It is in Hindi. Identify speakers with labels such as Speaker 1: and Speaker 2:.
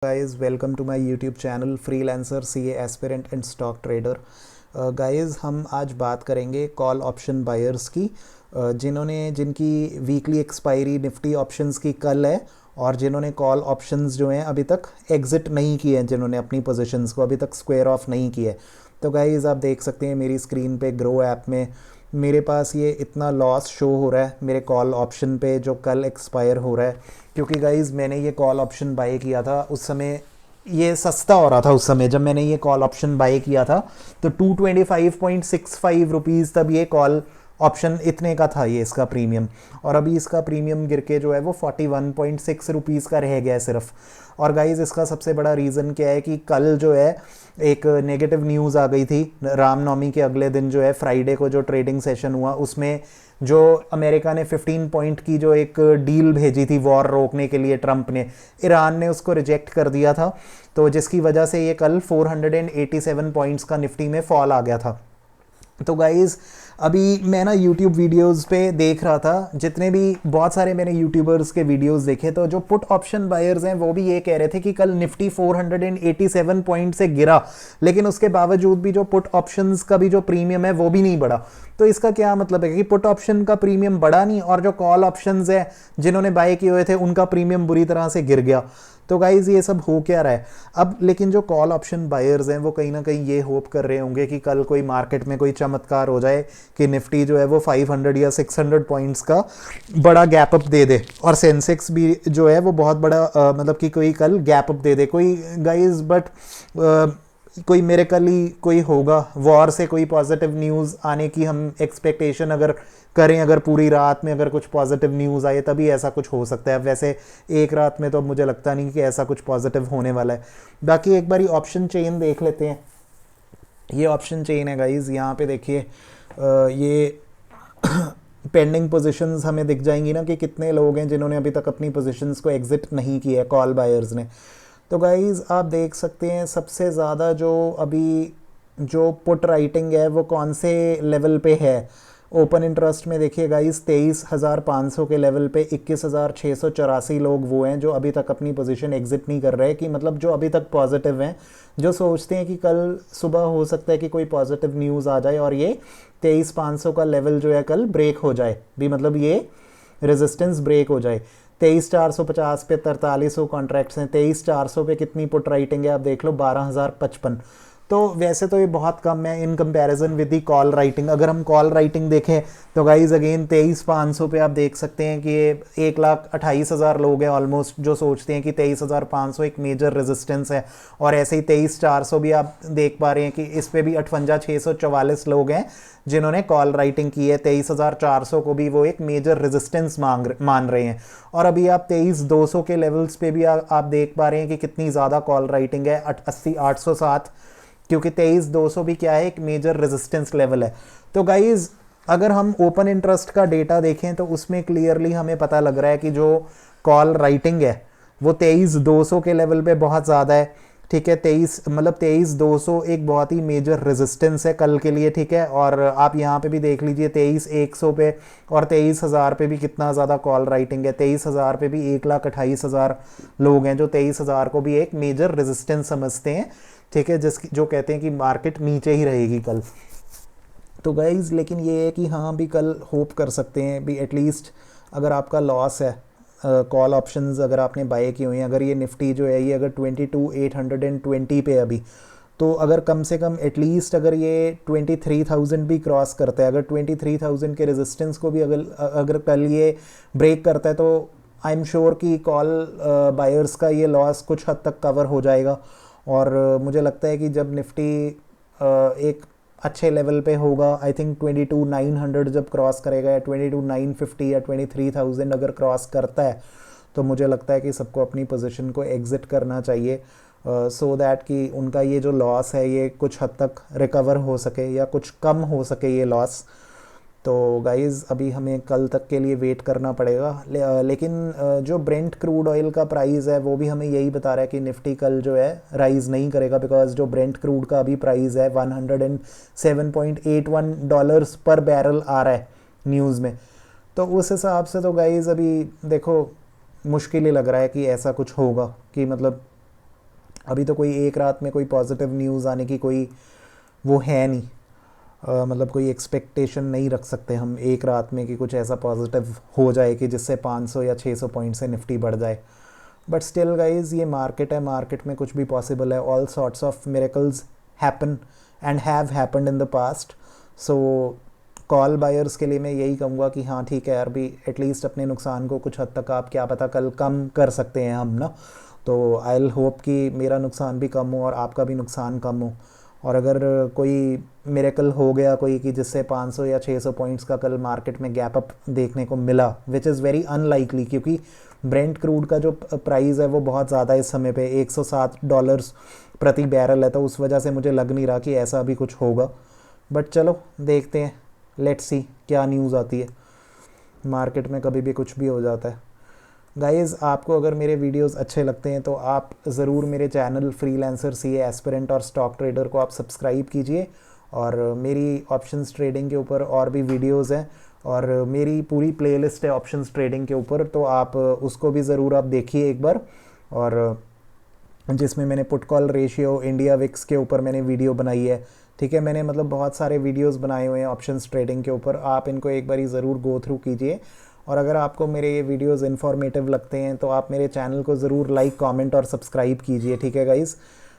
Speaker 1: Guys, welcome to my YouTube channel freelancer CA aspirant and stock trader. Guys, हम आज बात करेंगे कॉल ऑप्शन बायर्स की, जिनकी वीकली एक्सपायरी निफ्टी ऑप्शंस की कल है और जिन्होंने कॉल ऑप्शंस जो हैं अभी तक एग्जिट नहीं किए हैं, जिन्होंने अपनी पोजीशंस को अभी तक स्क्वायर ऑफ नहीं किए। तो गाइस, आप देख सकते हैं मेरी स्क्रीन पे ग्रो ऐप में मेरे पास ये इतना लॉस शो हो रहा है मेरे कॉल ऑप्शन पे जो कल एक्सपायर हो रहा है, क्योंकि गाइज़ मैंने ये कॉल ऑप्शन बाय किया था उस समय ये सस्ता हो रहा था। उस समय जब मैंने ये कॉल ऑप्शन बाय किया था तो 225.65 रुपीज़ तब ये कॉल ऑप्शन इतने का था, ये इसका प्रीमियम। और अभी इसका प्रीमियम गिर के जो है वो 41.6 रुपीज़ का रह गया है सिर्फ। और गाइज़, इसका सबसे बड़ा रीज़न क्या है कि कल जो है एक नेगेटिव न्यूज़ आ गई थी। रामनवमी के अगले दिन जो है फ्राइडे को जो ट्रेडिंग सेशन हुआ उसमें जो अमेरिका ने 15 पॉइंट की जो एक डील भेजी थी वॉर रोकने के लिए, ट्रंप ने, ईरान ने उसको रिजेक्ट कर दिया था। तो जिसकी वजह से ये कल 487 पॉइंट्स का निफ्टी में फॉल आ गया था। तो गाइज़, अभी मैं ना यूट्यूब वीडियोस पे देख रहा था, जितने भी बहुत सारे मैंने यूट्यूबर्स के वीडियोस देखे, तो जो पुट ऑप्शन बायर्स हैं वो भी ये कह रहे थे कि कल निफ्टी 487 पॉइंट से गिरा, लेकिन उसके बावजूद भी जो पुट ऑप्शंस का भी जो प्रीमियम है वो भी नहीं बढ़ा। तो इसका क्या मतलब है कि पुट ऑप्शन का प्रीमियम बढ़ा नहीं और जो कॉल ऑप्शंस है जिन्होंने बाय किए हुए थे उनका प्रीमियम बुरी तरह से गिर गया। तो गाइज, ये सब हो क्या रहा है अब? लेकिन जो कॉल ऑप्शन बायर्स हैं वो कहीं ना कहीं ये होप कर रहे होंगे कि कल कोई मार्केट में कोई चमत्कार हो जाए कि निफ्टी जो है वो 500 या 600 पॉइंट्स का बड़ा गैप अप दे दे, और सेंसेक्स भी जो है वो बहुत बड़ा मतलब कि कोई कल गैप अप दे दे कोई गाइज। बट कोई मिरेकली कोई होगा, वॉर से कोई पॉजिटिव न्यूज़ आने की हम एक्सपेक्टेशन अगर करें, अगर पूरी रात में अगर कुछ पॉजिटिव न्यूज़ आए तभी ऐसा कुछ हो सकता है। वैसे एक रात में तो मुझे लगता नहीं कि ऐसा कुछ पॉजिटिव होने वाला है। बाकी एक बारी ऑप्शन चेन देख लेते हैं। ये ऑप्शन चेन है गाइज, यहाँ पे देखिए ये पेंडिंग पोजीशंस हमें दिख जाएंगी ना कि कितने लोग हैं जिन्होंने अभी तक अपनी पोजीशंस को एग्जिट नहीं किया है कॉल बायर्स ने। तो गाइज़, आप देख सकते हैं सबसे ज़्यादा जो अभी जो पुट राइटिंग है वो कौन से लेवल पे है। ओपन इंटरेस्ट में देखिए गाइज़ 23,500 के लेवल पे 21,684 लोग वो हैं जो अभी तक अपनी पोजीशन एग्जिट नहीं कर रहे, कि मतलब जो अभी तक पॉजिटिव हैं, जो सोचते हैं कि कल सुबह हो सकता है कि कोई पॉजिटिव न्यूज़ आ जाए और ये 23,500 का लेवल जो है कल ब्रेक हो जाए भी, मतलब ये रेजिस्टेंस ब्रेक हो जाए। 23,450 पे 4300 कॉन्ट्रैक्ट्स हैं। 23,400 पे कितनी पुट राइटिंग है आप देख लो, 12,055। तो वैसे तो ये बहुत कम है in comparison with the call writing. अगर हम कॉल राइटिंग देखें तो गाइज अगेन 23,500 पे आप देख सकते हैं कि ये 1,28,000 लोग हैं ऑलमोस्ट जो सोचते हैं कि 23,500 एक मेजर रेजिस्टेंस है। और ऐसे ही 23,400 भी आप देख पा रहे हैं कि इस पे भी 58,644 लोग हैं जिन्होंने कॉल राइटिंग की है। 23,400 को भी वो एक मेजर रेजिस्टेंस मान रहे हैं। और अभी आप 23,200 के लेवल्स पे भी आप देख पा रहे हैं कि कितनी ज़्यादा कॉल राइटिंग है, 80,807, क्योंकि 23,200 भी क्या है, एक मेजर रेजिस्टेंस लेवल है। तो गाइज, अगर हम ओपन इंटरेस्ट का डेटा देखें तो उसमें क्लियरली हमें पता लग रहा है कि जो कॉल राइटिंग है वो 23,200 के लेवल पे बहुत ज़्यादा है। ठीक है, 23,200 एक बहुत ही मेजर रेजिस्टेंस है कल के लिए। ठीक है, और आप यहाँ पे भी देख लीजिए 23,100 पे और 23,000 पे भी कितना ज़्यादा कॉल राइटिंग है। 23,000 पे भी 1,28,000 लोग हैं जो 23,000 को भी एक मेजर रेजिस्टेंस समझते हैं। ठीक है, जो कहते हैं कि मार्केट नीचे ही रहेगी कल। तो गाइज, लेकिन ये है कि हाँ भी कल होप कर सकते हैं भी एटलीस्ट अगर आपका लॉस है कॉल ऑप्शंस अगर आपने बाय किए हुए हैं, अगर ये निफ्टी जो है ये अगर 22,820 पे अभी, तो अगर कम से कम एटलीस्ट अगर ये 23,000 भी क्रॉस करता है, अगर 23,000 के रेजिस्टेंस को भी अगर कल ये ब्रेक करता है, तो आई एम श्योर कि कॉल बायर्स का ये लॉस कुछ हद तक कवर हो जाएगा। और मुझे लगता है कि जब निफ्टी एक अच्छे लेवल पे होगा, आई थिंक 22,900 जब क्रॉस करेगा या 22,950 या 23,000 अगर क्रॉस करता है, तो मुझे लगता है कि सबको अपनी पोजीशन को एग्ज़िट करना चाहिए, सो दैट कि उनका ये जो लॉस है ये कुछ हद तक रिकवर हो सके या कुछ कम हो सके ये लॉस। तो गाइज़, अभी हमें कल तक के लिए वेट करना पड़ेगा। लेकिन जो ब्रेंट क्रूड ऑयल का प्राइस है वो भी हमें यही बता रहा है कि निफ्टी कल जो है राइज़ नहीं करेगा, बिकॉज जो ब्रेंट क्रूड का अभी प्राइस है 107.81 डॉलर्स पर बैरल आ रहा है न्यूज़ में। तो उस हिसाब से तो गाइज़ अभी देखो मुश्किल ही लग रहा है कि ऐसा कुछ होगा कि मतलब अभी तो कोई एक रात में कोई पॉजिटिव न्यूज़ आने की कोई वो है नहीं, मतलब कोई एक्सपेक्टेशन नहीं रख सकते हम एक रात में कि कुछ ऐसा पॉजिटिव हो जाए कि जिससे 500 या 600 पॉइंट से निफ्टी बढ़ जाए। बट स्टिल गाइज ये मार्केट है, मार्केट में कुछ भी पॉसिबल है। All sorts of miracles happen and have happened in the past. So call buyers के लिए मैं यही कहूँगा कि हाँ ठीक है यार, भी एटलीस्ट अपने नुकसान को कुछ हद तक आप क्या पता कल कम कर सकते हैं हम ना। तो आई विल होप कि मेरा नुकसान भी कम हो और आपका भी नुकसान कम हो। और अगर कोई मिरेकल हो गया कोई कि जिससे 500 या 600 पॉइंट्स का कल मार्केट में गैप अप देखने को मिला, विच इज़ वेरी अनलाइकली, क्योंकि ब्रेंट क्रूड का जो प्राइस है वो बहुत ज़्यादा इस समय पे $107 प्रति बैरल है, तो उस वजह से मुझे लग नहीं रहा कि ऐसा भी कुछ होगा। बट चलो देखते हैं, लेट्स सी क्या न्यूज़ आती है। मार्केट में कभी भी कुछ भी हो जाता है। गाइज़ आपको अगर मेरे वीडियोस अच्छे लगते हैं तो आप ज़रूर मेरे चैनल फ्रीलांसर सीए एस्पिरेंट और स्टॉक ट्रेडर को आप सब्सक्राइब कीजिए। और मेरी ऑप्शंस ट्रेडिंग के ऊपर और भी वीडियोस हैं, और मेरी पूरी प्लेलिस्ट है ऑप्शंस ट्रेडिंग के ऊपर, तो आप उसको भी ज़रूर आप देखिए एक बार। और जिसमें मैंने put call ratio India VIX के ऊपर मैंने वीडियो बनाई है। ठीक है, मैंने मतलब बहुत सारे वीडियोस बनाए हुए हैं ऑप्शंस ट्रेडिंग के ऊपर, आप इनको एक बार ज़रूर गो थ्रू कीजिए। और अगर आपको मेरे ये वीडियोस इन्फॉर्मेटिव लगते हैं तो आप मेरे चैनल को ज़रूर लाइक, कमेंट और सब्सक्राइब कीजिए। ठीक है गाइज़।